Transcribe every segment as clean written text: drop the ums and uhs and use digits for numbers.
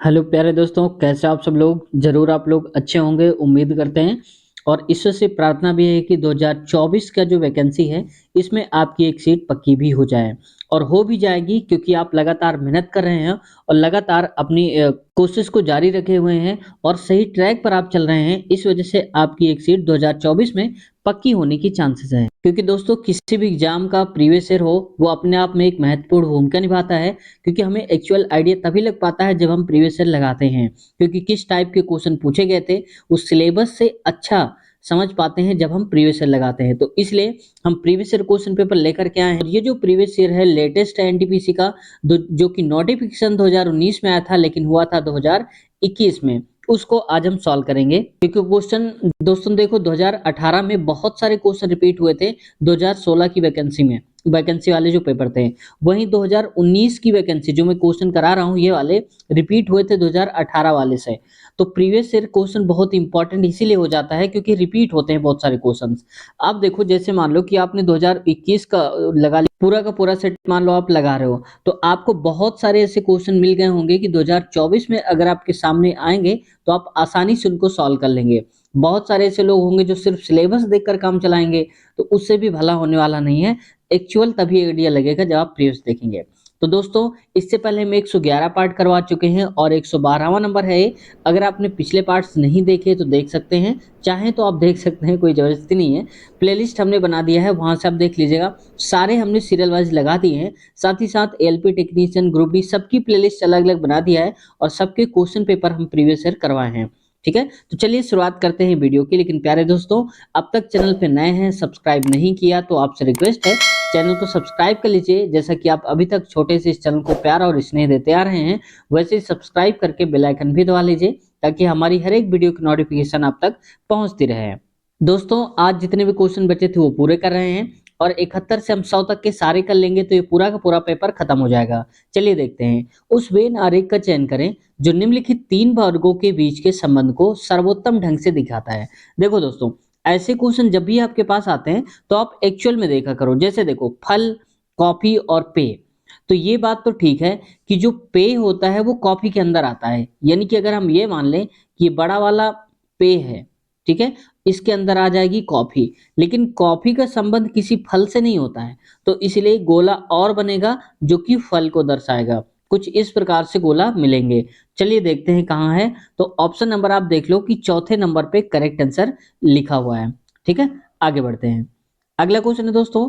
Hello प्यारे दोस्तों, कैसे आप सब लोग। ज़रूर आप लोग अच्छे होंगे, उम्मीद करते हैं। और ईश्वर से प्रार्थना भी है कि 2024 का जो वैकेंसी है, इसमें आपकी एक सीट पक्की भी हो जाए। और हो भी जाएगी, क्योंकि आप लगातार मेहनत कर रहे हैं और लगातार अपनी कोशिश को जारी रखे हुए हैं और सही ट्रैक पर आप चल रहे हैं। इस वजह से आपकी एक सीट 2024 में पक्की होने की चांसेस है। क्योंकि दोस्तों, किसी भी एग्जाम का प्रीवियस ईयर हो, वो अपने आप में एक महत्वपूर्ण भूमिका निभाता है। क्योंकि हमें एक्चुअल आइडिया तभी लग पाता है जब हम प्रीवियस ईयर लगाते हैं। क्योंकि किस टाइप के क्वेश्चन पूछे गए थे, उस सिलेबस से अच्छा समझ पाते हैं जब हम प्रीवियस ईयर लगाते हैं। तो इसलिए हम प्रीवियस ईयर क्वेश्चन पेपर लेकर के आए हैं। और ये जो प्रीवियस ईयर है, लेटेस्ट है एनटीपीसी का, जो कि नोटिफिकेशन 2019 में आया था, लेकिन हुआ था 2021 में। उसको आज हम सॉल्व करेंगे। क्योंकि क्वेश्चन दोस्तों देखो, 2018 में बहुत सारे क्वेश्चन रिपीट हुए थे 2016 की वैकेंसी वाले जो पेपर थे। वहीं 2019 की वैकेंसी जो मैं क्वेश्चन करा रहा हूँ, ये वाले रिपीट हुए थे 2018 वाले से। तो प्रीवियस ईयर क्वेश्चन बहुत इंपॉर्टेंट इसीलिए हो जाता है क्योंकि रिपीट होते हैं बहुत सारे क्वेश्चंस। आप देखो, जैसे मान लो कि आपने 2021 का लगा लिया, पूरा का पूरा सेट मान लो आप लगा रहे हो, तो आपको बहुत सारे ऐसे क्वेश्चन मिल गए होंगे कि 2024 में अगर आपके सामने आएंगे तो आप आसानी से उनको सॉल्व कर लेंगे। बहुत सारे ऐसे लोग होंगे जो सिर्फ सिलेबस देखकर काम चलाएंगे, तो उससे भी भला होने वाला नहीं है। एक्चुअल तभी आइडिया लगेगा जब आप प्रीवियस देखेंगे। तो दोस्तों, इससे पहले हम 111 पार्ट करवा चुके हैं और 112वां नंबर है ये। अगर आपने पिछले पार्ट्स नहीं देखे तो देख सकते हैं, चाहे तो आप देख सकते हैं, कोई जबरदस्ती नहीं है। प्लेलिस्ट हमने बना दिया है, वहां से आप देख लीजिएगा। सारे हमने सीरियल वाइज लगा दिए हैं। साथ ही साथ एलपी टेक्नीशियन, ग्रुप डी, सबकी प्लेलिस्ट अलग अलग बना दिया है और सबके क्वेश्चन पेपर हम प्रीवियस ईयर करवाए हैं। ठीक है, तो चलिए शुरुआत करते हैं वीडियो की। लेकिन प्यारे दोस्तों, अब तक चैनल पे नए हैं, सब्सक्राइब नहीं किया, तो आपसे रिक्वेस्ट है चैनल को सब्सक्राइब कर लीजिए। जैसा कि आप अभी तक छोटे से इस चैनल को प्यार और स्नेह देते आ रहे हैं, वैसे ही सब्सक्राइब करके बेल आइकन भी दबा लीजिए, ताकि हमारी हर एक वीडियो की नोटिफिकेशन आप तक पहुंचती रहे। दोस्तों, आज जितने भी क्वेश्चन बचे थे वो पूरे कर रहे हैं और 71 से हम 100 तक के सारे कर लेंगे तो ये पूरा का पूरा पेपर खत्म हो जाएगा। चलिए देखते हैं। उस वेन आरेख का चयन करें जो निम्नलिखित तीन वर्गों के बीच के संबंध को सर्वोत्तम ढंग से दिखाता है। देखो दोस्तों, ऐसे क्वेश्चन जब भी आपके पास आते हैं तो आप एक्चुअल में देखा करो। जैसे देखो, फल, कॉफी और पेय। तो ये बात तो ठीक है कि जो पेय होता है वो कॉफी के अंदर आता है। यानी कि अगर हम ये मान लें कि ये बड़ा वाला पेय है, ठीक है, इसके अंदर आ जाएगी कॉफी। लेकिन कॉफी का संबंध किसी फल से नहीं होता है, तो इसलिए गोला और बनेगा जो कि फल को दर्शाएगा। कुछ इस प्रकार से गोला मिलेंगे। चलिए देखते हैं कहाँ है। तो ऑप्शन नंबर आप देख लो कि चौथे नंबर पे करेक्ट आंसर लिखा हुआ है। ठीक है, आगे बढ़ते हैं। अगला क्वेश्चन है दोस्तों,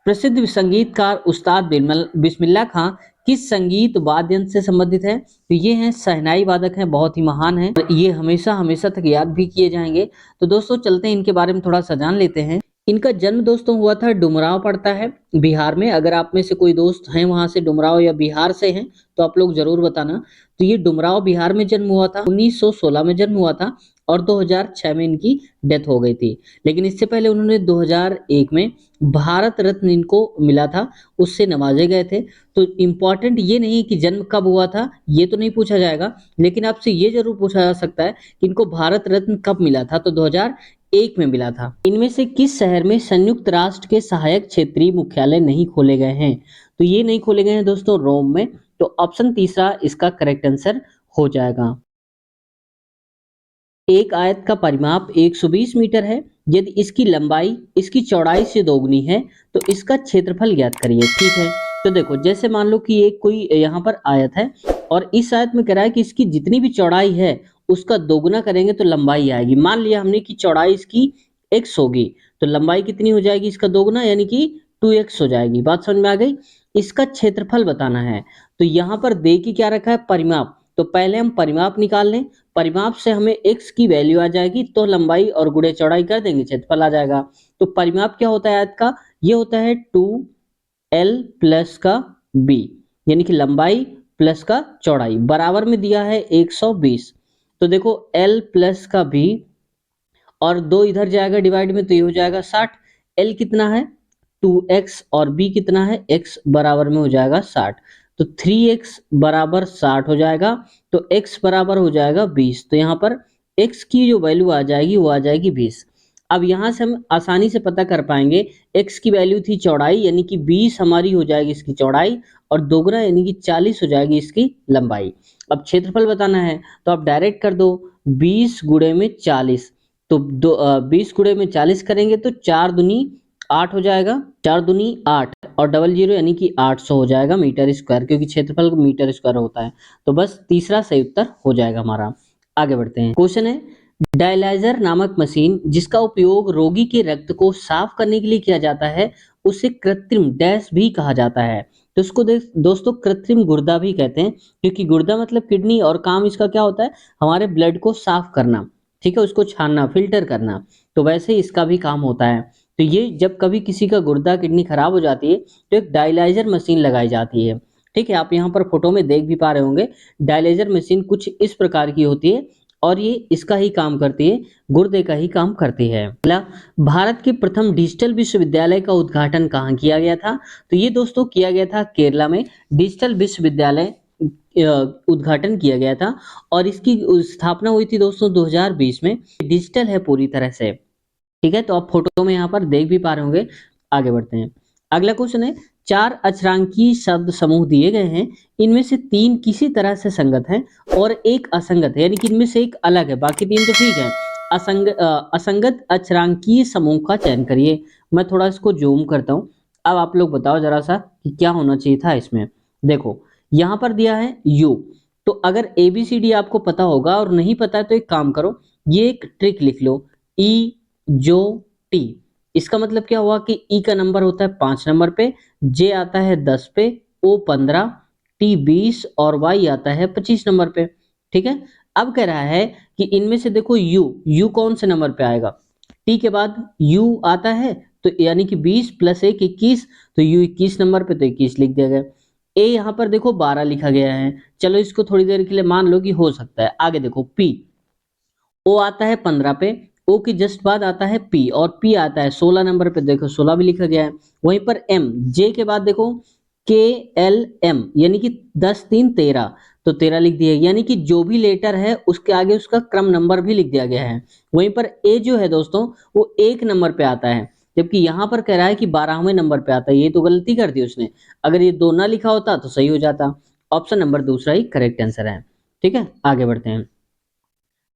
प्रसिद्ध संगीतकार उस्ताद बिस्मिल्लाह खां किस संगीत वाद्य यंत्र से संबंधित है? तो ये हैं शहनाई वादक हैं, बहुत ही महान हैं और ये हमेशा हमेशा तक याद भी किए जाएंगे। तो दोस्तों, चलते हैं इनके बारे में थोड़ा सा जान लेते हैं। इनका जन्म दोस्तों हुआ था, डुमरांव पड़ता है बिहार में। अगर आप में से कोई दोस्त हैं वहां से, डुमरांव या बिहार से हैं, तो आप लोग जरूर बताना। तो ये डुमरांव बिहार में जन्म हुआ था, 1916 में जन्म हुआ था और 2006 में इनकी डेथ हो गई थी। लेकिन इससे पहले उन्होंने 2001 में भारत रत्न इनको मिला था, उससे नवाजे गए थे। तो इम्पोर्टेंट ये नहीं है कि जन्म कब हुआ था, ये तो नहीं पूछा जाएगा, लेकिन आपसे ये जरूर पूछा जा सकता है कि इनको भारत रत्न कब मिला था। तो 2001 में मिला था। इनमें से किस शहर में संयुक्त राष्ट्र के सहायक क्षेत्रीय मुख्यालय नहीं खोले गए हैं? तो ये नहीं खोले गए हैं दोस्तों, रोम में। तो ऑप्शन तीसरा इसका करेक्ट आंसर हो जाएगा। एक आयत का परिमाप 120 मीटर है। यदि इसकी लंबाई इसकी चौड़ाई से दोगुनी है तो इसका क्षेत्रफल ज्ञात करिए। ठीक है, तो देखो, जैसे मान लो कि एक कोई यहाँ पर आयत है और इस आयत में कह रहा है कि इसकी जितनी भी चौड़ाई है उसका दोगुना करेंगे तो लंबाई आएगी। मान लिया हमने कि चौड़ाई इसकी x होगी, तो लंबाई कितनी हो जाएगी इसका दोगुना, यानी कि 2x हो जाएगी। बात समझ में आ गई। इसका क्षेत्रफल बताना है, तो यहाँ पर दे के क्या रखा है, परिमाप। तो पहले हम परिमाप निकाल लें। परिमाप से हमें x की वैल्यू आ जाएगी, तो लंबाई और गुणे चौड़ाई कर देंगे, क्षेत्रफल आ जाएगा। तो परिमाप क्या होता है आयत का? ये होता है 2l प्लस का b, यानी कि लंबाई प्लस का चौड़ाई, बराबर में दिया है 120। तो देखो, l प्लस का b और 2 इधर जाएगा डिवाइड में, तो ये हो जाएगा 60। l कितना है, 2x, और b कितना है, x, बराबर में हो जाएगा 60। तो 3x बराबर 60 हो जाएगा। तो x बराबर हो जाएगा 20। तो यहाँ पर x की जो वैल्यू आ जाएगी वो आ जाएगी 20। अब यहाँ से हम आसानी से पता कर पाएंगे, x की वैल्यू थी चौड़ाई यानी कि 20 हमारी हो जाएगी इसकी चौड़ाई, और दोगुना यानी कि 40 हो जाएगी इसकी लंबाई। अब क्षेत्रफल बताना है तो आप डायरेक्ट कर दो, 20 गुणे में 40, तो 20 गुणे में 40 करेंगे तो 4 दूनी 8 हो जाएगा, 4 दूनी 8 और डबल जीरो यानी कि 800 हो जाएगा मीटर स्क्वायर, क्योंकि क्षेत्रफल मीटर स्क्वायर होता है। तो बस तीसरा सही उत्तर हो जाएगा हमारा। आगे बढ़ते हैं। क्वेश्चन है, डायलाइजर नामक मशीन जिसका उपयोग रोगी के रक्त को साफ करने के लिए किया जाता है, उसे कृत्रिम डैश भी कहा जाता है। तो इसको दोस्तों कृत्रिम गुर्दा भी कहते हैं, क्योंकि गुर्दा मतलब किडनी, और काम इसका क्या होता है, हमारे ब्लड को साफ करना, ठीक है, उसको छानना, फिल्टर करना। तो वैसे ही इसका भी काम होता है। तो ये जब कभी किसी का गुर्दा किडनी खराब हो जाती है तो एक डायलाइजर मशीन लगाई जाती है, ठीक है। आप यहाँ पर फोटो में देख भी पा रहे होंगे, डायलाइजर मशीन कुछ इस प्रकार की होती है और ये इसका ही काम करती है, गुर्दे का ही काम करती है। अगला, भारत के प्रथम डिजिटल विश्वविद्यालय का उद्घाटन कहाँ किया गया था? तो ये दोस्तों किया गया था केरला में, डिजिटल विश्वविद्यालय उद्घाटन किया गया था, और इसकी स्थापना हुई थी दोस्तों 2020 में। डिजिटल है पूरी तरह से, ठीक है। तो आप फोटो में यहाँ पर देख भी पा रहे होंगे। आगे बढ़ते हैं। अगला क्वेश्चन है, 4 अक्षरांकीय शब्द समूह दिए गए हैं, इनमें से 3 किसी तरह से संगत हैं और एक असंगत है, यानी कि इनमें से एक अलग है, बाकी 3 तो ठीक है। असंगत अक्षरांकीय समूह का चयन करिए। मैं थोड़ा इसको जूम करता हूँ। अब आप लोग बताओ जरा सा कि क्या होना चाहिए था इसमें। देखो यहाँ पर दिया है यू, तो अगर ABCD आपको पता होगा और नहीं पता है तो एक काम करो, ये एक ट्रिक लिख लो, ई जो टी। इसका मतलब क्या हुआ कि ई का नंबर होता है 5 नंबर पे, जे आता है 10 पे, ओ 15, टी 20 और वाई आता है 25 नंबर पे, ठीक है। अब कह रहा है कि इनमें से देखो यू कौन से नंबर पे आएगा, टी के बाद यू आता है, तो यानी कि 20 प्लस 1 21, तो यू 21 नंबर पे, तो 21 लिख दिया गया। ए यहाँ पर देखो 12 लिखा गया है, चलो इसको थोड़ी देर के लिए मान लो कि हो सकता है। आगे देखो पी, ओ आता है 15 पे, ओ की जस्ट बाद आता है पी, और पी आता है 16 नंबर पे, देखो 16 भी लिखा गया है। वहीं पर एम, जे के बाद देखो के एल एम, यानी कि 10 3 13, तो 13 लिख दिया, यानी कि जो भी लेटर है उसके आगे उसका क्रम नंबर भी लिख दिया गया है। वहीं पर ए जो है दोस्तों वो 1 नंबर पे आता है, जबकि यहाँ पर कह रहा है कि 12वें नंबर पे आता है, ये तो गलती कर दी उसने। अगर ये 2 ना लिखा होता तो सही हो जाता। ऑप्शन नंबर दूसरा ही करेक्ट आंसर है, ठीक है। आगे बढ़ते हैं।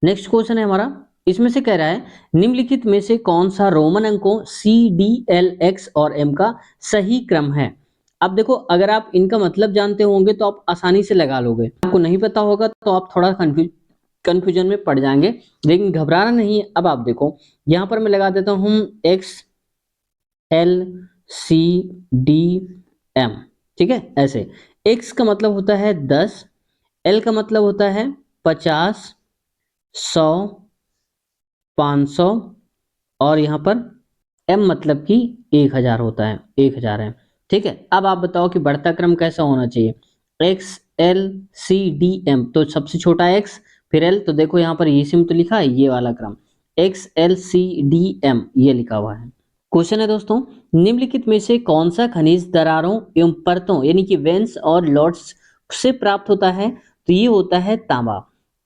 नेक्स्ट क्वेश्चन है हमारा, इसमें से कह रहा है, निम्नलिखित में से कौन सा रोमन अंकों सी डी एल एक्स और एम का सही क्रम है? अब देखो अगर आप इनका मतलब जानते होंगे तो आप आसानी से लगा लोगे, आपको नहीं पता होगा तो आप थोड़ा कंफ्यूजन में पड़ जाएंगे, लेकिन घबराना नहीं है। अब आप देखो यहाँ पर मैं लगा देता हूँ X L C D M, ठीक है। ऐसे एक्स का मतलब होता है 10, एल का मतलब होता है 50, 100, 500, और यहाँ पर एम मतलब कि 1000 होता है, 1000 है, ठीक है। अब आप बताओ कि बढ़ता क्रम कैसा होना चाहिए? X L C D M, तो सबसे छोटा एक्स फिर एल, तो देखो यहाँ पर ये सिम तो लिखा है, ये वाला क्रम X L C D M ये लिखा हुआ है। क्वेश्चन है दोस्तों, निम्नलिखित में से कौन सा खनिज दरारों एवं परतों यानी कि वेंस और लॉट्स से प्राप्त होता है? तो ये होता है तांबा।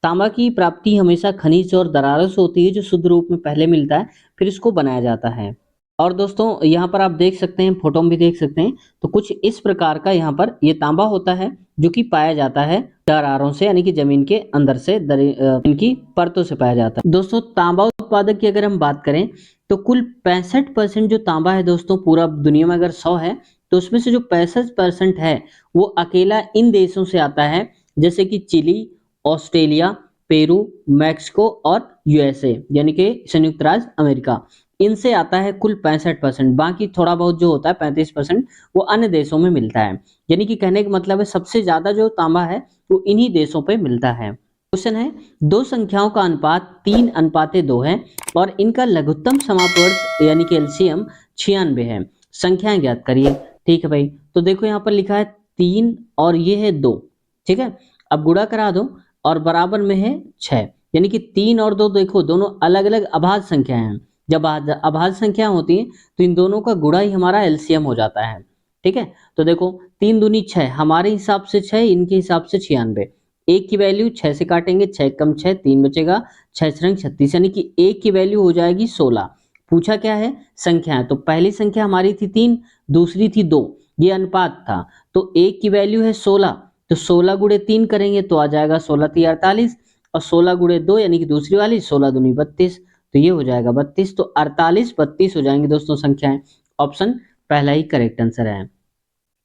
तांबा की प्राप्ति हमेशा खनिज और दरारों से होती है, जो शुद्ध रूप में पहले मिलता है फिर इसको बनाया जाता है। और दोस्तों यहाँ पर आप देख सकते हैं, फोटो में भी देख सकते हैं, तो कुछ इस प्रकार का यहाँ पर ये तांबा होता है जो कि पाया जाता है दरारों से, यानी कि जमीन के अंदर से इनकी परतों से पाया जाता है। दोस्तों तांबा उत्पादक की अगर हम बात करें तो कुल 65% जो तांबा है दोस्तों, पूरा दुनिया में अगर 100 है तो उसमें से जो 65% है वो अकेला इन देशों से आता है, जैसे कि चिली, ऑस्ट्रेलिया, पेरू, मैक्सिको और यूएसए यानी कि संयुक्त राज्य अमेरिका, इनसे आता है कुल 65%। बाकी थोड़ा बहुत जो होता है 35% वो अन्य देशों में मिलता है। यानी कि कहने का मतलब है सबसे ज्यादा जो तांबा है वो इन्हीं देशों पे मिलता है। क्वेश्चन है, दो संख्याओं का अनुपात 3:2 है और इनका लघुत्तम समापवर्त यानी कि एलसीएम 96 है, संख्याएं ज्ञात करिए। ठीक है भाई, तो देखो यहाँ पर लिखा है 3 और ये है 2, ठीक है। अब गुणा करा दो और बराबर में है 6, यानी कि 3 और 2 देखो दोनों अलग अलग अभाज्य संख्या हैं। जब अभाज्य संख्या होती है तो इन दोनों का गुणा ही हमारा एलसीएम हो जाता है, ठीक है। तो देखो 3 दूनी 6, हमारे हिसाब से 6, इनके हिसाब से 96। एक की वैल्यू 6 से काटेंगे, 6 कम 6 3 बचेगा, 6 छंग 36, यानी कि एक की वैल्यू हो जाएगी 16, पूछा क्या है, संख्या है। तो पहली संख्या हमारी थी 3, दूसरी थी 2, ये अनुपात था। तो एक की वैल्यू है 16, तो 16 गुणे 3 करेंगे तो आ जाएगा 16 3 48, और 16 गुणे 2 यानी कि दूसरी वाली 16 दूनी 32, तो ये हो जाएगा 32। तो 48 32 हो जाएंगे दोस्तों संख्याएं। ऑप्शन पहला ही करेक्ट आंसर है।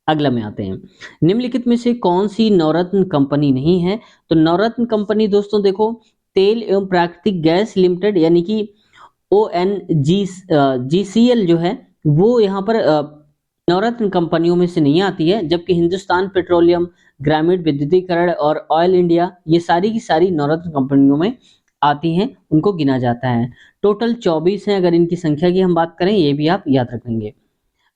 अगला में आते हैं, निम्नलिखित में से कौन सी नवरत्न कंपनी नहीं है? तो नवरत्न कंपनी दोस्तों देखो, तेल एवं प्राकृतिक गैस लिमिटेड यानी कि ONGCL जो है वो यहाँ पर नवरत्न कंपनियों में से नहीं आती है, जबकि हिंदुस्तान पेट्रोलियम, ग्रामीण विद्युतीकरण और ऑयल इंडिया ये सारी की सारी नवरत्न कंपनियों में आती हैं, उनको गिना जाता है। टोटल 24 है अगर इनकी संख्या की हम बात करें, ये भी आप याद रखेंगे।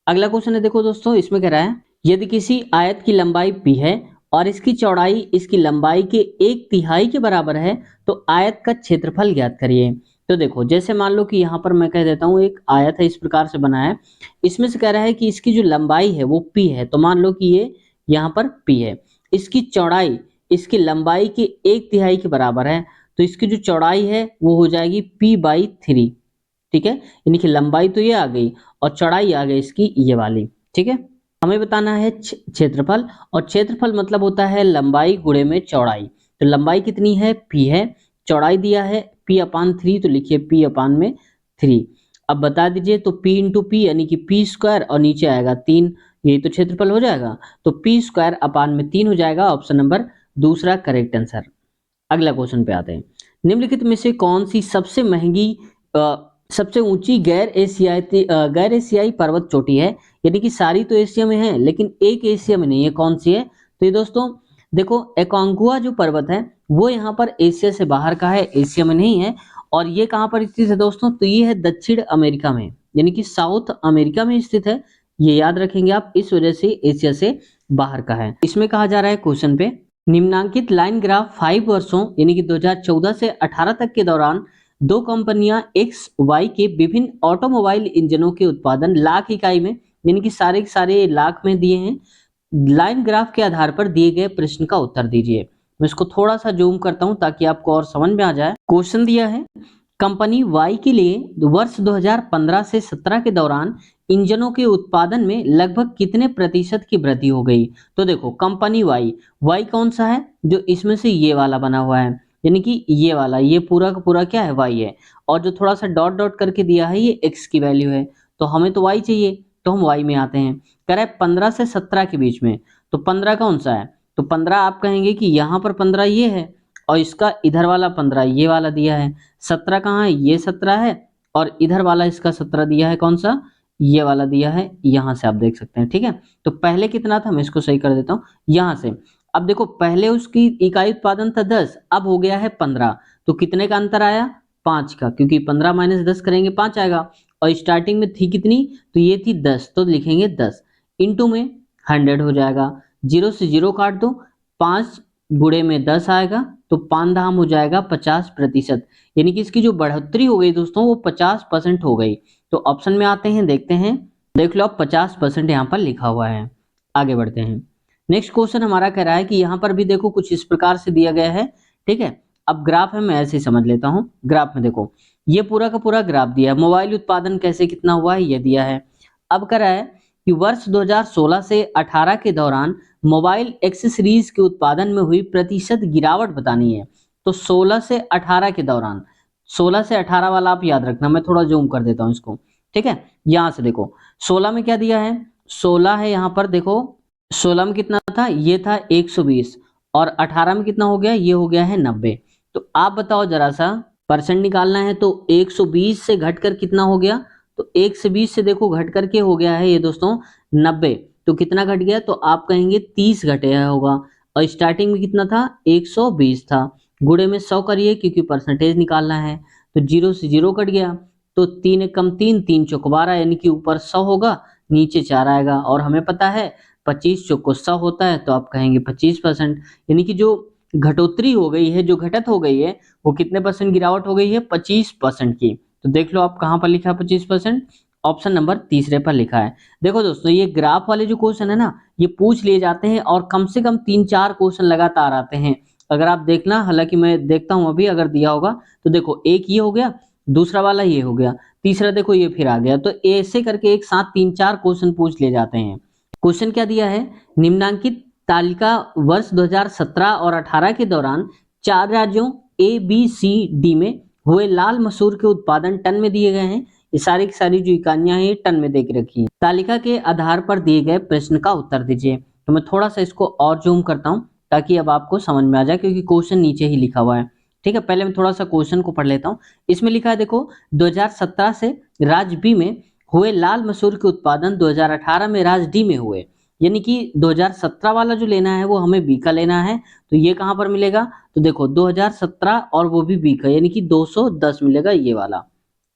अगला क्वेश्चन है देखो दोस्तों, इसमें कह रहा है यदि किसी आयत की लंबाई p है और इसकी चौड़ाई इसकी लंबाई के 1/3 के बराबर है तो आयत का क्षेत्रफल ज्ञात करिए। तो देखो जैसे मान लो कि यहाँ पर मैं कह देता हूँ एक आयत है, इस प्रकार से बना है, इसमें से कह रहा है कि इसकी जो लंबाई है वो p है, तो मान लो कि ये यहाँ पर p है, इसकी चौड़ाई इसकी लंबाई के 1/3 के बराबर है, तो इसकी जो चौड़ाई है वो हो जाएगी p/3। ठीक है, यानी कि लंबाई तो ये आ गई और चौड़ाई आ गई इसकी ये वाली। ठीक है, हमें बताना है क्षेत्रफल, और क्षेत्रफल मतलब होता है लंबाई गुणे में चौड़ाई। तो लंबाई कितनी है, p है, चौड़ाई दिया है p/3, तो लिखिए p/3। अब बता दीजिए, तो p इंटू पी यानी कि p² और नीचे आएगा 3, यही तो क्षेत्रफल हो जाएगा, तो p²/3 हो जाएगा। ऑप्शन नंबर दूसरा करेक्ट आंसर। अगला क्वेश्चन पे आते हैं, निम्नलिखित में से कौन सी सबसे महंगी सबसे ऊंची गैर एशियाई पर्वत चोटी है? यानी कि सारी तो एशिया में है लेकिन एक एशिया में नहीं है, कौन सी है? तो ये दोस्तों देखो, एकांगुआ जो पर्वत है वो यहाँ पर एशिया से बाहर का है, एशिया में नहीं है। और ये कहाँ पर स्थित है दोस्तों? तो ये है दक्षिण अमेरिका में, यानी कि साउथ अमेरिका में स्थित है। ये याद रखेंगे आप, इस वजह से एशिया से बाहर का है। इसमें कहा जा रहा है क्वेश्चन पे, निम्नांकित लाइन ग्राफ 5 वर्षों यानी कि 2014 से 18 तक के दौरान दो कंपनियां एक्स वाई के विभिन्न ऑटोमोबाइल इंजनों के उत्पादन लाख इकाई में, यानी कि सारे के सारे लाख में दिए हैं। लाइन ग्राफ के आधार पर दिए गए प्रश्न का उत्तर दीजिए। मैं इसको थोड़ा सा जूम करता हूं ताकि आपको और समझ में आ जाए। क्वेश्चन दिया है, कंपनी वाई के लिए वर्ष 2015 से 17 के दौरान इंजनों के उत्पादन में लगभग कितने प्रतिशत की वृद्धि हो गई? तो देखो कंपनी वाई, वाई कौन सा है? जो इसमें से ये वाला बना हुआ है, यानी कि ये वाला, ये पूरा का पूरा क्या है, वाई है। और जो थोड़ा सा डॉट डॉट करके दिया है ये एक्स की वैल्यू है, तो हमें तो वाई चाहिए, तो हम वाई में आते हैं। कह रहा है 15 से 17 के बीच में, तो 15 कौन सा है? तो 15 आप कहेंगे कि यहाँ पर 15 ये है, और इसका इधर वाला 15 ये वाला दिया है। 17 कहाँ है? ये 17 है, और इधर वाला इसका 17 दिया है, कौन सा? ये वाला दिया है, यहाँ से आप देख सकते हैं। ठीक है, तो पहले कितना था, मैं इसको सही कर देता हूँ यहाँ से। अब देखो पहले उसकी इकाई उत्पादन था 10, अब हो गया है 15, तो कितने का अंतर आया? 5 का, क्योंकि 15 माइनस 10 करेंगे 5 आएगा, और स्टार्टिंग में थी कितनी? तो ये थी 10, तो लिखेंगे 10 इंटू में 100 हो जाएगा, 0 से 0 काट दो, 5 गुणे में 10 आएगा, तो 5 धाम हो जाएगा 50%, यानी कि इसकी जो बढ़ोतरी हो गई दोस्तों वो 50% हो गई। तो ऑप्शन में आते हैं, देखते हैं, देख लो आप 50% यहाँ पर लिखा हुआ है। आगे बढ़ते हैं, नेक्स्ट क्वेश्चन हमारा कह रहा है कि यहाँ पर भी देखो कुछ इस प्रकार से दिया गया है। ठीक है, अब ग्राफ है, मैं ऐसे ही समझ लेता हूँ। ग्राफ में देखो ये पूरा का पूरा ग्राफ दिया है, मोबाइल उत्पादन कैसे कितना हुआ है ये दिया है। अब कह रहा है कि वर्ष 2016 से 18 के दौरान मोबाइल एक्सेसरीज के उत्पादन में हुई प्रतिशत गिरावट बतानी है। तो 16 से 18 के दौरान, 16 से 18 वाला आप याद रखना, मैं थोड़ा जूम कर देता हूँ इसको। ठीक है, यहाँ से देखो 16 में क्या दिया है, 16 है यहाँ पर देखो, 16 में कितना था, ये था 120, और 18 में कितना हो गया, ये हो गया है 90। तो आप बताओ जरा सा, परसेंट निकालना है तो 120 से घटकर कितना हो गया? तो 120 से देखो घट करके हो गया है ये दोस्तों 90, तो कितना घट गया? तो आप कहेंगे 30 घटे होगा, और स्टार्टिंग में कितना था, 120 था। गुणे में 100 करिए क्योंकि परसेंटेज निकालना है, तो 0 से 0 कट गया, तो 3 एकम 3, 3 चौक 12, यानी कि ऊपर 100 होगा, नीचे 4 आएगा। और हमें पता है 25 चौक 100 होता है, तो आप कहेंगे 25%, यानी कि जो घटोत्तरी हो गई है, जो घटत हो गई है, वो कितने परसेंट गिरावट हो गई है? 25% की। तो देख लो आप कहाँ पर लिखा है 25%, ऑप्शन नंबर तीसरे पर लिखा है। देखो दोस्तों ये ग्राफ वाले जो क्वेश्चन है ना, ये पूछ लिए जाते हैं और कम से कम 3-4 क्वेश्चन लगातार आते हैं। अगर आप देखना, हालांकि मैं देखता हूं अभी अगर दिया होगा, तो देखो एक ये हो गया, दूसरा वाला ये हो गया, तीसरा देखो ये फिर आ गया। तो ऐसे करके एक साथ 3-4 क्वेश्चन पूछ ले जाते हैं। क्वेश्चन क्या दिया है, निम्नलिखित तालिका वर्ष 2017 और 18 के दौरान 4 राज्यों ए बी सी डी में हुए लाल मसूर के उत्पादन टन में दिए गए हैं। ये सारी की सारी जो इकाइयां हैं टन में दे के रखी हैं। तालिका के आधार पर दिए गए प्रश्न का उत्तर दीजिए। तो मैं थोड़ा सा इसको और जूम करता हूं ताकि अब आपको समझ में आ जाए, क्योंकि क्वेश्चन नीचे ही लिखा हुआ है। ठीक है, पहले मैं थोड़ा सा क्वेश्चन को पढ़ लेता हूं। इसमें लिखा है देखो, 2017 से राज्य बी में हुए लाल मसूर के उत्पादन 2018 में राज्य डी में हुए, यानी कि 2017 वाला जो लेना है वो हमें बी का लेना है। तो ये कहां पर मिलेगा, तो देखो 2017 और वो भी बी का, यानी कि 210 मिलेगा ये वाला।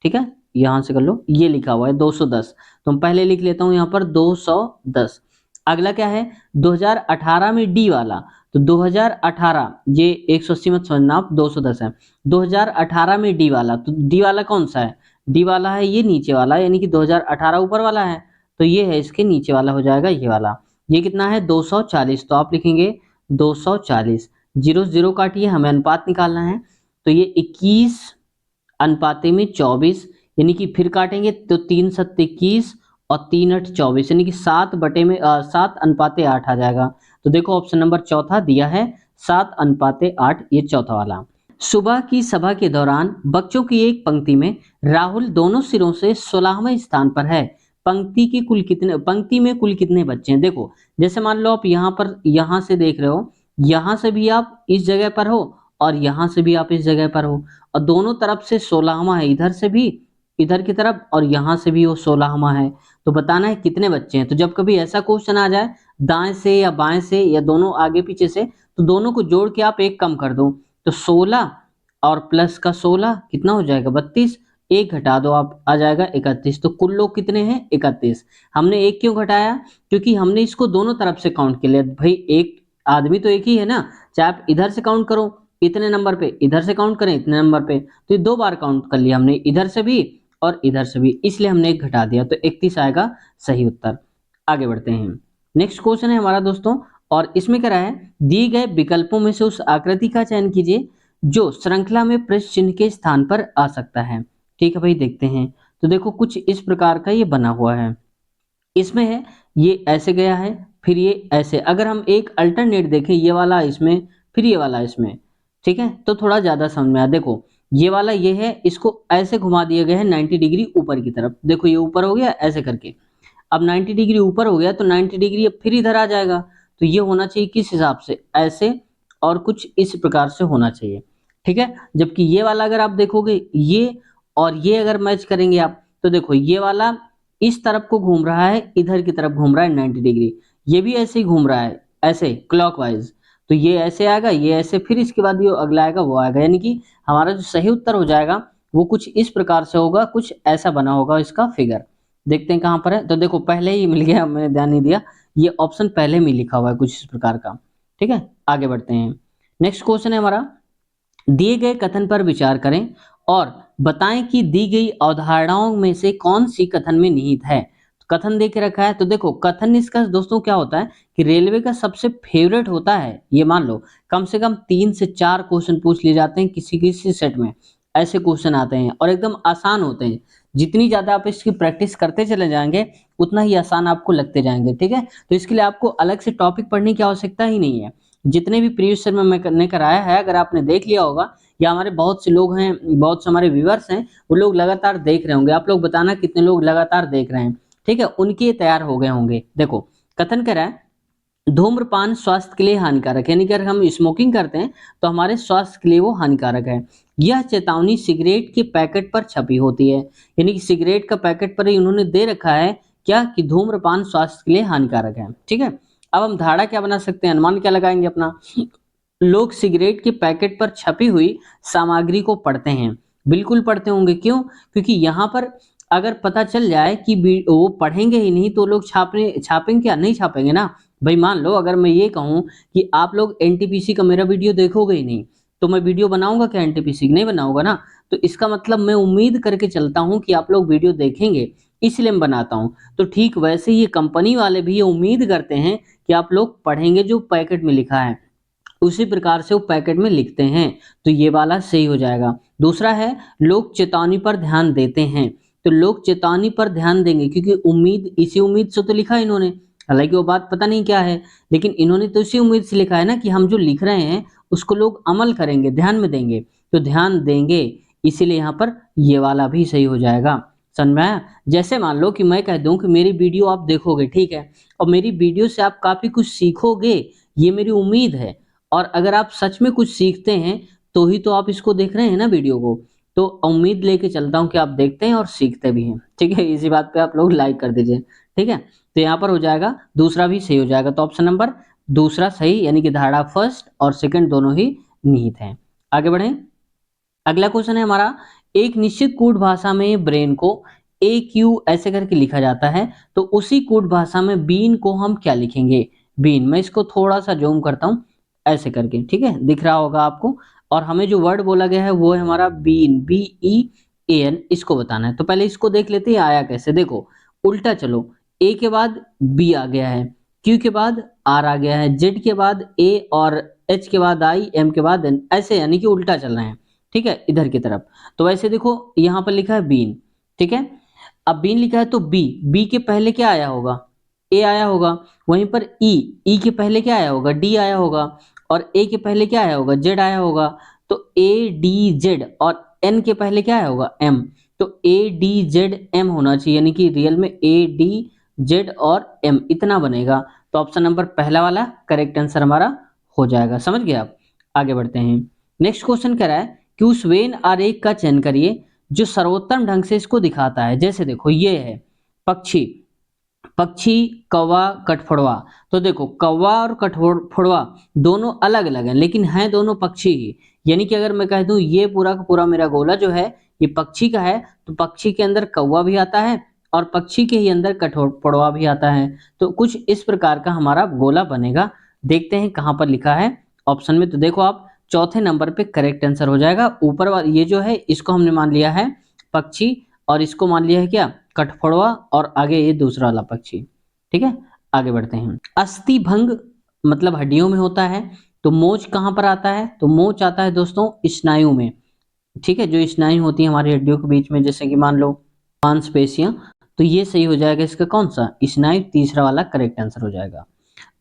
ठीक है, यहां से कर लो, ये लिखा हुआ है 210, तो हम पहले लिख लेता हूं यहां पर 210। अगला क्या है, 2018 में डी वाला, तो 2018 ये 180 मत समझना आप, 210 है। 2018 में डी वाला, तो डी वाला कौन सा है, डी वाला है ये नीचे वाला, यानी कि 2018 ऊपर वाला है, तो ये है इसके नीचे वाला हो जाएगा ये वाला। ये कितना है 240, तो आप लिखेंगे 240, जीरो जीरो काटिए, हमें अनुपात निकालना है। तो ये 21 अनुपाते में 24, यानी कि फिर काटेंगे तो 3 7 21 और 3 8 24, यानी कि 7 अनुपाते 8 आ जाएगा। तो देखो ऑप्शन नंबर चौथा दिया है 7 अनुपाते 8, ये चौथा वाला। सुबह की सभा के दौरान बच्चों की एक पंक्ति में राहुल दोनों सिरों से 16वें स्थान पर है। पंक्ति में कुल कितने बच्चे हैं, देखो जैसे मान लो आप यहाँ पर, यहाँ से देख रहे हो, यहाँ से भी आप इस जगह पर हो और यहाँ से भी आप इस जगह पर हो, और दोनों तरफ से 16वां है, इधर से भी इधर की तरफ और यहाँ से भी वो 16वां है। तो बताना है कितने बच्चे हैं। तो जब कभी ऐसा क्वेश्चन आ जाए दाएं से या बाएं से या दोनों आगे पीछे से, तो दोनों को जोड़ के आप एक कम कर दो, तो 16 और प्लस का 16 कितना हो जाएगा 32, एक घटा दो आप, आ जाएगा 31। तो कुल लोग कितने हैं 31। हमने एक क्यों घटाया, क्योंकि हमने इसको दोनों तरफ से काउंट कर लिया भाई, एक आदमी तो एक ही है ना, चाहे आप इधर से काउंट करो इतने नंबर पे, इधर से काउंट करें इतने नंबर पे, तो ये 2 बार काउंट कर लिया हमने, इधर से भी और इधर से भी, इसलिए हमने एक घटा दिया, तो 31 आएगा सही उत्तर। आगे बढ़ते हैं, नेक्स्ट क्वेश्चन है हमारा दोस्तों, और इसमें क्या है, दिए गए विकल्पों में से उस आकृति का चयन कीजिए जो श्रृंखला में प्रश्न चिन्ह के स्थान पर आ सकता है। ठीक है भाई, देखते हैं। तो देखो कुछ इस प्रकार का ये बना हुआ है, इसमें है ये ऐसे गया है, फिर ये ऐसे, अगर हम एक अल्टरनेट देखें, ये वाला इसमें फिर ये वाला इसमें, ठीक है, तो थोड़ा ज्यादा समझ में आया। देखो ये वाला ये है, इसको ऐसे घुमा दिया गया है 90 डिग्री ऊपर की तरफ, देखो ये ऊपर हो गया ऐसे करके, अब 90 डिग्री ऊपर हो गया तो 90 डिग्री अब फिर इधर आ जाएगा, तो ये होना चाहिए किस हिसाब से, ऐसे और कुछ इस प्रकार से होना चाहिए। ठीक है, जबकि ये वाला अगर आप देखोगे ये और ये अगर मैच करेंगे आप, तो देखो ये वाला इस तरफ को घूम रहा है, इधर की तरफ घूम रहा है 90 डिग्री, ये भी ऐसे ही घूम रहा है ऐसे क्लॉकवाइज, तो ये ऐसे आएगा, ये ऐसे, फिर इसके बाद ये अगला आएगा वो आएगा, यानी कि हमारा जो सही उत्तर हो जाएगा वो कुछ इस प्रकार से होगा, कुछ ऐसा बना होगा इसका फिगर। देखते हैं कहाँ पर है, तो देखो पहले ही मिल गया, मैंने ध्यान नहीं दिया, ये ऑप्शन पहले में लिखा हुआ है कुछ इस प्रकार का। ठीक है, आगे बढ़ते हैं, नेक्स्ट क्वेश्चन है हमारा, दिए गए कथन पर विचार करें और बताएं कि दी गई अवधारणाओं में से कौन सी कथन में निहित है। तो कथन दे के रखा है, तो देखो कथन निष्कर्ष दोस्तों क्या होता है कि रेलवे का सबसे फेवरेट होता है, ये मान लो कम से कम 3 से 4 क्वेश्चन पूछ लिए जाते हैं किसी किसी सेट में, ऐसे क्वेश्चन आते हैं और एकदम आसान होते हैं। जितनी ज्यादा आप इसकी प्रैक्टिस करते चले जाएंगे उतना ही आसान आपको लगते जाएंगे। ठीक है, तो इसके लिए आपको अलग से टॉपिक पढ़ने की आवश्यकता ही नहीं है, जितने भी प्रीवियस ईयर में मैंने कराया है अगर आपने देख लिया होगा, या हमारे बहुत से लोग हैं, बहुत से हमारे व्यूअर्स हैं, वो लोग लगातार देख रहे होंगे, आप लोग बताना कितने लोग लगातार देख रहे हैं। ठीक है, उनके तैयार हो गए होंगे। देखो कथन कह रहा है, धूम्रपान स्वास्थ्य के लिए हानिकारक है, यानी कि अगर हम स्मोकिंग करते हैं तो हमारे स्वास्थ्य के लिए वो हानिकारक है। यह चेतावनी सिगरेट के पैकेट पर छपी होती है, यानी कि सिगरेट का पैकेट पर ही उन्होंने दे रखा है क्या, कि धूम्रपान स्वास्थ्य के लिए हानिकारक है। ठीक है, अब हम धारणा क्या बना सकते हैं, अनुमान क्या लगाएंगे अपना, लोग सिगरेट के पैकेट पर छपी हुई सामग्री को पढ़ते हैं, बिल्कुल पढ़ते होंगे, क्यों, क्योंकि यहाँ पर अगर पता चल जाए कि वो पढ़ेंगे ही नहीं तो लोग छापेंगे क्या, नहीं छापेंगे ना भाई। मान लो अगर मैं ये कहूँ कि आप लोग एनटीपीसी का मेरा वीडियो देखोगे ही नहीं, तो मैं वीडियो बनाऊंगा क्या एनटीपीसी की, नहीं बनाऊंगा ना। तो इसका मतलब मैं उम्मीद करके चलता हूँ कि आप लोग वीडियो देखेंगे, इसलिए मैं बनाता हूँ। तो ठीक वैसे ही ये कंपनी वाले भी ये उम्मीद करते हैं कि आप लोग पढ़ेंगे जो पैकेट में लिखा है, उसी प्रकार से वो पैकेट में लिखते हैं, तो ये वाला सही हो जाएगा। दूसरा है लोग चेतावनी पर ध्यान देते हैं, तो लोग चेतावनी पर ध्यान देंगे क्योंकि उम्मीद, इसी उम्मीद से तो लिखा है इन्होंने, हालांकि वो बात पता नहीं क्या है, लेकिन इन्होंने तो इसी उम्मीद से लिखा है ना कि हम जो लिख रहे हैं उसको लोग अमल करेंगे, ध्यान में देंगे, तो ध्यान देंगे, इसीलिए यहाँ पर ये वाला भी सही हो जाएगा। समझ में आया? जैसे मान लो कि मैं कह दूं कि मेरी वीडियो आप देखोगे, ठीक है, और मेरी वीडियो से आप काफी कुछ सीखोगे, ये मेरी उम्मीद है, और अगर आप सच में कुछ सीखते हैं तो ही तो आप इसको देख रहे हैं ना वीडियो को, तो उम्मीद लेके चलता हूँ कि आप देखते हैं और सीखते भी हैं, ठीक है, इसी बात पे आप लोग लाइक कर दीजिए, ठीक है। तो यहाँ पर हो जाएगा, दूसरा भी सही हो जाएगा, तो ऑप्शन नंबर दूसरा सही, यानी कि धारणा फर्स्ट और सेकंड दोनों ही निहित हैं। आगे बढ़ें। अगला क्वेश्चन है हमारा, एक निश्चित कूट भाषा में ब्रेन को ए क्यू ऐसे करके लिखा जाता है, तो उसी कूट भाषा में बीन को हम क्या लिखेंगे? बीन, मैं इसको थोड़ा सा जूम करता हूँ ऐसे करके, ठीक है, दिख रहा होगा आपको। और हमें जो वर्ड बोला गया है वो है हमारा bean, B E A N, इसको बताना है। तो पहले इसको देख लेते हैं आया कैसे। देखो उल्टा चलो, ए के बाद बी आ गया है, क्यू के बाद आर आ गया है, जेड के बाद ए, और एच के बाद आई, एम के बाद एन, ऐसे यानी कि उल्टा चल रहे हैं, ठीक है, इधर की तरफ। तो वैसे देखो यहाँ पर लिखा है बीन, ठीक है, अब बीन लिखा है तो बी, बी के पहले क्या आया होगा? ए आया होगा। वहीं पर ई, ई के पहले क्या आया होगा? डी आया होगा। और ए के पहले क्या आया होगा? जेड आया होगा। तो ए डी जेड, और एन के पहले क्या आया होगा? एम। तो ए डी जेड एम होना चाहिए, यानी कि रियल में ए डी जेड और एम इतना बनेगा। तो ऑप्शन नंबर पहला वाला करेक्ट आंसर हमारा हो जाएगा। समझ गए आप? आगे बढ़ते हैं। नेक्स्ट क्वेश्चन कह रहा है कि उस वेन आरेख का चयन करिए जो सर्वोत्तम ढंग से इसको दिखाता है। जैसे देखो ये है पक्षी, पक्षी, कौवा, कठफोड़वा। तो देखो कौवा और कठफोड़वा दोनों अलग अलग हैं, लेकिन हैं दोनों पक्षी ही। यानी कि अगर मैं कह दूं ये पूरा का पूरा मेरा गोला जो है ये पक्षी का है, तो पक्षी के अंदर कौवा भी आता है और पक्षी के ही अंदर कठफोड़वा भी आता है। तो कुछ इस प्रकार का हमारा गोला बनेगा। देखते हैं कहाँ पर लिखा है ऑप्शन में। तो देखो आप चौथे नंबर पे करेक्ट आंसर हो जाएगा। ऊपर वाला ये जो है इसको हमने मान लिया है पक्षी, और इसको मान लिया है क्या? कठफोड़वा, और आगे ये दूसरा वाला पक्षी, ठीक है। आगे बढ़ते हैं। अस्थि भंग मतलब हड्डियों में होता है, तो मोच कहाँ पर आता है? तो मोच आता है दोस्तों स्नायु में, ठीक है, जो स्नायु होती है हमारी हड्डियों के बीच में, जैसे कि मान लो मांसपेशियां। तो ये सही हो जाएगा इसका कौन सा? स्नायु, तीसरा वाला करेक्ट आंसर हो जाएगा।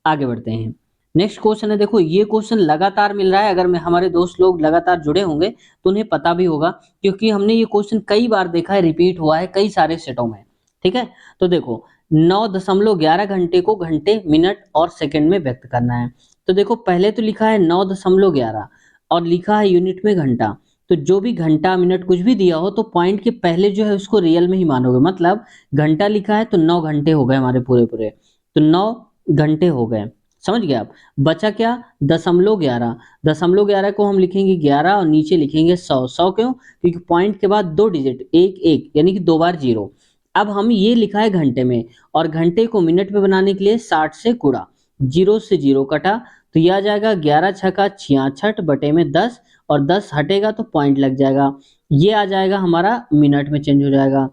आगे बढ़ते हैं। नेक्स्ट क्वेश्चन है, देखो ये क्वेश्चन लगातार मिल रहा है, अगर मैं हमारे दोस्त लोग लगातार जुड़े होंगे तो उन्हें पता भी होगा, क्योंकि हमने ये क्वेश्चन कई बार देखा है, रिपीट हुआ है कई सारे सेटों में, ठीक है। तो देखो 9.11 घंटे को घंटे, मिनट और सेकंड में व्यक्त करना है। तो देखो पहले तो लिखा है 9.11 और लिखा है यूनिट में घंटा। तो जो भी घंटा मिनट कुछ भी दिया हो तो पॉइंट के पहले जो है उसको रियल में ही मानोगे, मतलब घंटा लिखा है तो 9 घंटे हो गए हमारे पूरे पूरे, तो 9 घंटे हो गए। समझ गए आप? बचा क्या? 0.11, 0.11 को हम लिखेंगे 11 और नीचे लिखेंगे 100। 100 क्यों? क्योंकि पॉइंट के बाद दो डिजिट, एक एक, यानी कि दो बार जीरो। अब हम ये लिखा है घंटे में, और घंटे को मिनट में बनाने के लिए 60 से गुणा, जीरो से जीरो कटा, तो यह आ जाएगा 11 छका 66 बटे में 10, और 10 हटेगा तो पॉइंट लग जाएगा, ये आ जाएगा हमारा मिनट में चेंज हो जाएगा।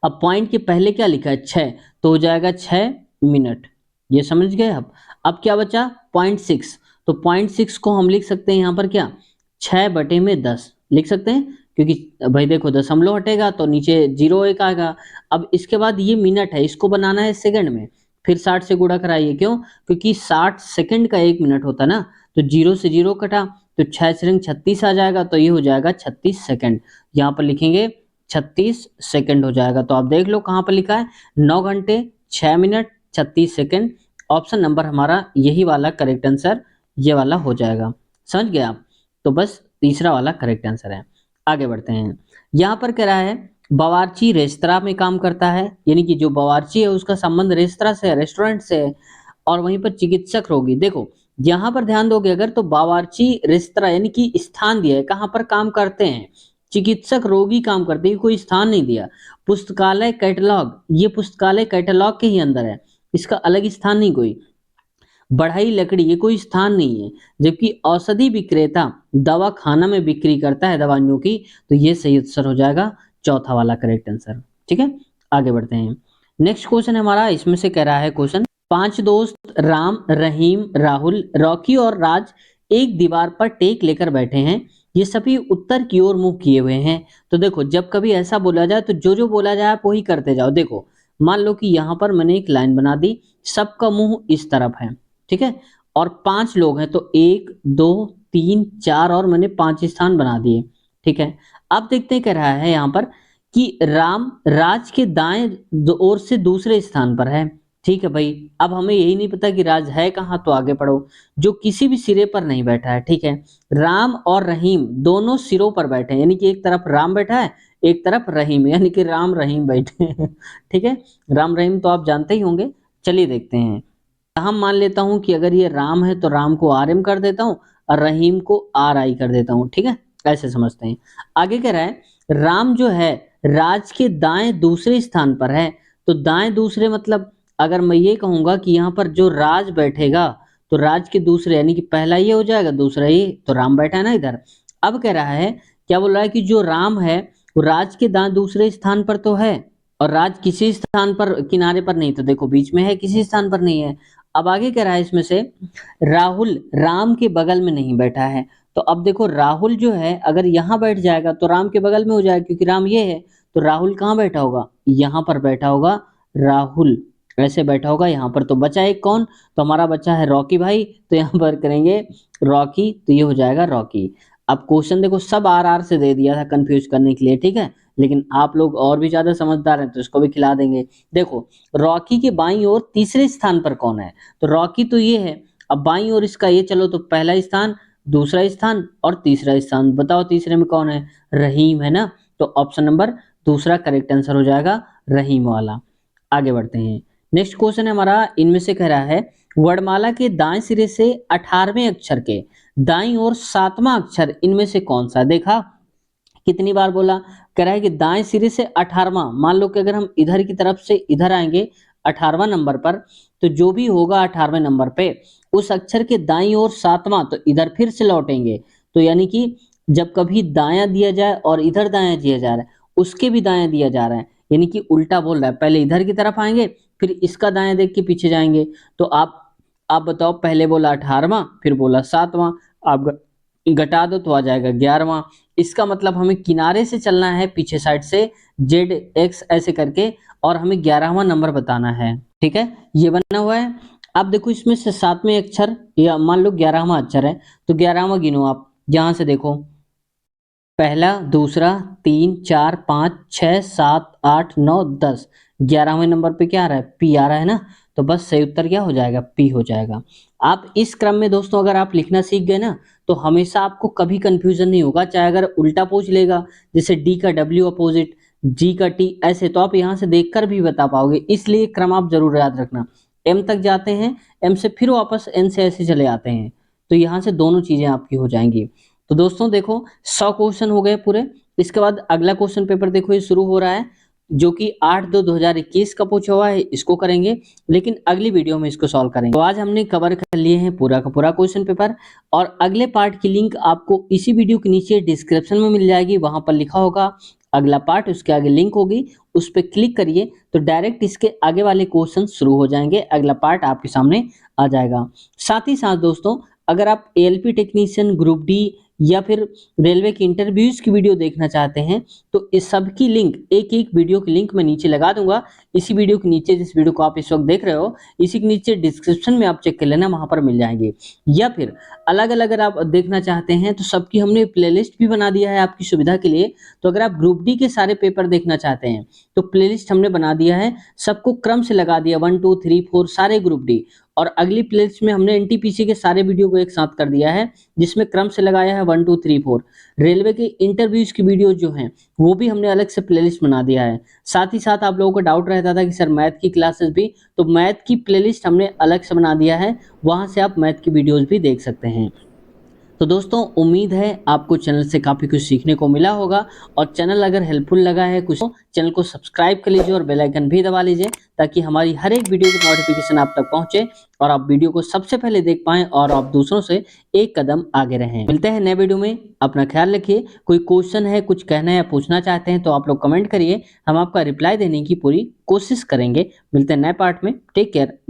अब पॉइंट के पहले क्या लिखा है? 6, तो हो जाएगा 6 मिनट। ये समझ गए आप? अब क्या बचा? 0.6, तो 0.6 को हम लिख सकते हैं यहाँ पर क्या? 6 बटे में 10 लिख सकते हैं, क्योंकि भाई देखो दशमलव हटेगा तो नीचे जीरो एक आएगा। अब इसके बाद ये मिनट है, इसको बनाना है सेकंड में, फिर 60 से गुणा कराइए। क्यों? क्योंकि 60 सेकंड का एक मिनट होता है ना, तो जीरो से जीरो कटा, तो 6 से 36 आ जाएगा, तो ये हो जाएगा 36 सेकंड। यहाँ पर लिखेंगे 36 सेकंड हो जाएगा। तो आप देख लो कहाँ पर लिखा है, 9 घंटे 6 मिनट 36 सेकंड। ऑप्शन नंबर हमारा यही वाला करेक्ट आंसर ये वाला हो जाएगा। समझ गए आप? तो बस तीसरा वाला करेक्ट आंसर है। आगे बढ़ते हैं। यहाँ पर कह रहा है बावर्ची रेस्तरां में काम करता है, यानी कि जो बावर्ची है उसका संबंध रेस्तरां से है, रेस्टोरेंट से है। और वहीं पर चिकित्सक रोगी, देखो यहाँ पर ध्यान दोगे अगर, तो बावर्ची रेस्तरां यानी कि स्थान दिया है कहाँ पर काम करते हैं, चिकित्सक रोगी काम करते हैं, कोई स्थान नहीं दिया। पुस्तकालय कैटलॉग, ये पुस्तकालय कैटलॉग के ही अंदर है, इसका अलग स्थान नहीं कोई। बढ़ई लकड़ी, ये कोई स्थान नहीं है। जबकि औषधि विक्रेता दवा खाना में बिक्री करता है दवाइयों की, तो ये सही आंसर हो जाएगा चौथा वाला करेक्ट आंसर। ठीक है, आगे बढ़ते हैं। नेक्स्ट क्वेश्चन हमारा इसमें से कह रहा है क्वेश्चन, पांच दोस्त राम, रहीम, राहुल, रॉकी और राज एक दीवार पर टेक लेकर बैठे हैं, ये सभी उत्तर की ओर मुंह किए हुए हैं। तो देखो जब कभी ऐसा बोला जाए तो जो जो बोला जाए आप वही करते जाओ। देखो मान लो कि यहाँ पर मैंने एक लाइन बना दी, सबका मुंह इस तरफ है, ठीक है, और 5 लोग हैं, तो 1 2 3 4 और मैंने 5 स्थान बना दिए, ठीक है। अब देखते हैं क्या रहा है यहाँ पर कि राम राज के दाएं ओर से दूसरे स्थान पर है, ठीक है भाई। अब हमें यही नहीं पता कि राज है कहाँ, तो आगे पढ़ो। जो किसी भी सिरे पर नहीं बैठा है, ठीक है। राम और रहीम दोनों सिरों पर बैठे हैं, यानी कि एक तरफ राम बैठा है, एक तरफ रहीम, यानी कि राम रहीम बैठे हैं ठीक है। राम रहीम तो आप जानते ही होंगे। चलिए देखते हैं। हम मान लेता हूं कि अगर ये राम है तो राम को आर एम कर देता हूं और रहीम को आर आई कर देता हूं, ठीक है। ऐसे समझते हैं। आगे कह रहा है राम जो है राज के दाएं दूसरे स्थान पर है। तो दाएं दूसरे मतलब अगर मैं ये कहूंगा कि यहाँ पर जो राज बैठेगा तो राज के दूसरे, यानी कि पहला ये हो जाएगा, दूसरा ये, तो राम बैठा है ना इधर। अब कह रहा है, क्या बोल रहा है कि जो राम है वो राज के दाएं दूसरे स्थान पर तो है, और राज किसी स्थान पर किनारे पर नहीं, तो देखो बीच में है, किसी स्थान पर नहीं है। अब आगे कह रहा है इसमें से राहुल राम के बगल में नहीं बैठा है। तो अब देखो राहुल जो है अगर यहाँ बैठ जाएगा तो राम के बगल में हो जाएगा, क्योंकि राम ये है। तो राहुल कहाँ बैठा होगा, यहाँ पर बैठा होगा राहुल, ऐसे बैठा होगा यहाँ पर। तो बचा एक कौन, तो हमारा बच्चा है रॉकी भाई, तो यहाँ पर करेंगे रॉकी, तो ये हो जाएगा रॉकी। अब क्वेश्चन देखो सब आर आर से दे दिया था कंफ्यूज करने के लिए, ठीक है, लेकिन आप लोग और भी ज्यादा समझदार हैं तो इसको भी खिला देंगे। देखो रॉकी के बाईं ओर तीसरे स्थान पर कौन है, तो रॉकी तो ये है। अब बाईं ओर इसका ये, चलो तो पहला स्थान, दूसरा स्थान और तीसरा स्थान, बताओ तीसरे में कौन है, रहीम है ना। तो ऑप्शन नंबर दूसरा करेक्ट आंसर हो जाएगा, रहीम वाला। आगे बढ़ते हैं। नेक्स्ट क्वेश्चन है हमारा, इनमें से कह रहा है वर्णमाला के दाएं सिरे से 18वें अक्षर के दाईं ओर 7वां अक्षर इनमें से कौन सा। देखा कितनी बार बोला, कह रहा है कि दाएं सिरे से 18वां, मान लो कि अगर हम इधर की तरफ से इधर आएंगे 18वां नंबर पर, तो जो भी होगा 18वें नंबर पे उस अक्षर के दाईं ओर 7वां, तो इधर फिर से लौटेंगे। तो यानी कि जब कभी दायां दिया जाए और इधर दायां दिया जा रहा है, उसके भी दायां दिया जा रहा है, यानी कि उल्टा बोल रहा है, पहले इधर की तरफ आएंगे फिर इसका दायां देख के पीछे जाएंगे। तो आप बताओ, पहले बोला 18वां फिर बोला 7वां, आप घटा दो तो आ जाएगा 11वां। इसका मतलब हमें किनारे से चलना है पीछे साइड से, जेड एक्स ऐसे करके, और हमें 11वां नंबर बताना है, ठीक है। ये बना हुआ है। अब देखो इसमें से 7वें अक्षर, या मान लो 11वां अक्षर है, तो 11वां गिनो आप, यहां से देखो पहला दूसरा 3 4 5 6 7 8 9 10, 11वें नंबर पे क्या आ रहा है, पी आ रहा है ना। तो बस सही उत्तर क्या हो जाएगा, पी हो जाएगा। आप इस क्रम में दोस्तों अगर आप लिखना सीख गए ना, तो हमेशा आपको कभी कंफ्यूजन नहीं होगा। चाहे अगर उल्टा पूछ लेगा, जैसे डी का डब्ल्यू अपोजिट, जी का टी ऐसे, तो आप यहाँ से देखकर भी बता पाओगे। इसलिए क्रम आप जरूर याद रखना। एम तक जाते हैं, एम से फिर वापस एन से ऐसे चले आते हैं, तो यहाँ से दोनों चीजें आपकी हो जाएंगी। तो दोस्तों देखो 100 क्वेश्चन हो गए पूरे। इसके बाद अगला क्वेश्चन पेपर देखो ये शुरू हो रहा है, जो कि 8/2/2021 का पूछा हुआ है, इसको करेंगे, लेकिन अगली वीडियो में इसको सॉल्व करेंगे। तो आज हमने कवर कर लिए हैं पूरा का पूरा क्वेश्चन पेपर, और अगले पार्ट की लिंक आपको इसी वीडियो के नीचे डिस्क्रिप्शन में मिल जाएगी। वहां पर लिखा होगा अगला पार्ट, उसके आगे लिंक होगी, उस पर क्लिक करिए तो डायरेक्ट इसके आगे वाले क्वेश्चन शुरू हो जाएंगे, अगला पार्ट आपके सामने आ जाएगा। साथ ही साथ दोस्तों अगर आप एएलपी टेक्नीशियन, ग्रुप डी या फिर रेलवे की इंटरव्यूज की वीडियो देखना चाहते हैं, तो इस सब की लिंक, एक एक वीडियो की लिंक मैं नीचे लगा दूंगा। इसी वीडियो के नीचे, जिस वीडियो को आप इस वक्त देख रहे हो, इसी के नीचे डिस्क्रिप्शन में आप चेक कर लेना, वहां पर मिल जाएंगे। या फिर अलग अलग अगर आप देखना चाहते हैं तो सबकी हमने प्लेलिस्ट भी बना दिया है आपकी सुविधा के लिए। तो अगर आप ग्रुप डी के सारे पेपर देखना चाहते हैं तो प्लेलिस्ट हमने बना दिया है, सबको क्रम से लगा दिया, 1 2 3 4 सारे ग्रुप डी। और अगली प्लेलिस्ट में हमने एनटीपीसी के सारे वीडियो को एक साथ कर दिया है, जिसमें क्रम से लगाया है 1 2 3 4। रेलवे के इंटरव्यूज की वीडियो जो हैं वो भी हमने अलग से प्लेलिस्ट बना दिया है। साथ ही साथ आप लोगों को डाउट रहता था कि सर मैथ की क्लासेस भी, तो मैथ की प्लेलिस्ट हमने अलग से बना दिया है, वहां से आप मैथ की वीडियोज भी देख सकते हैं। तो दोस्तों उम्मीद है आपको चैनल से काफ़ी कुछ सीखने को मिला होगा, और चैनल अगर हेल्पफुल लगा है कुछ, तो चैनल को सब्सक्राइब कर लीजिए और बेल आइकन भी दबा लीजिए, ताकि हमारी हर एक वीडियो की नोटिफिकेशन आप तक पहुंचे और आप वीडियो को सबसे पहले देख पाएं और आप दूसरों से एक कदम आगे रहें। मिलते हैं नए वीडियो में, अपना ख्याल रखिए। कोई क्वेश्चन है, कुछ कहना है या पूछना चाहते हैं तो आप लोग कमेंट करिए, हम आपका रिप्लाई देने की पूरी कोशिश करेंगे। मिलते हैं नए पार्ट में, टेक केयर।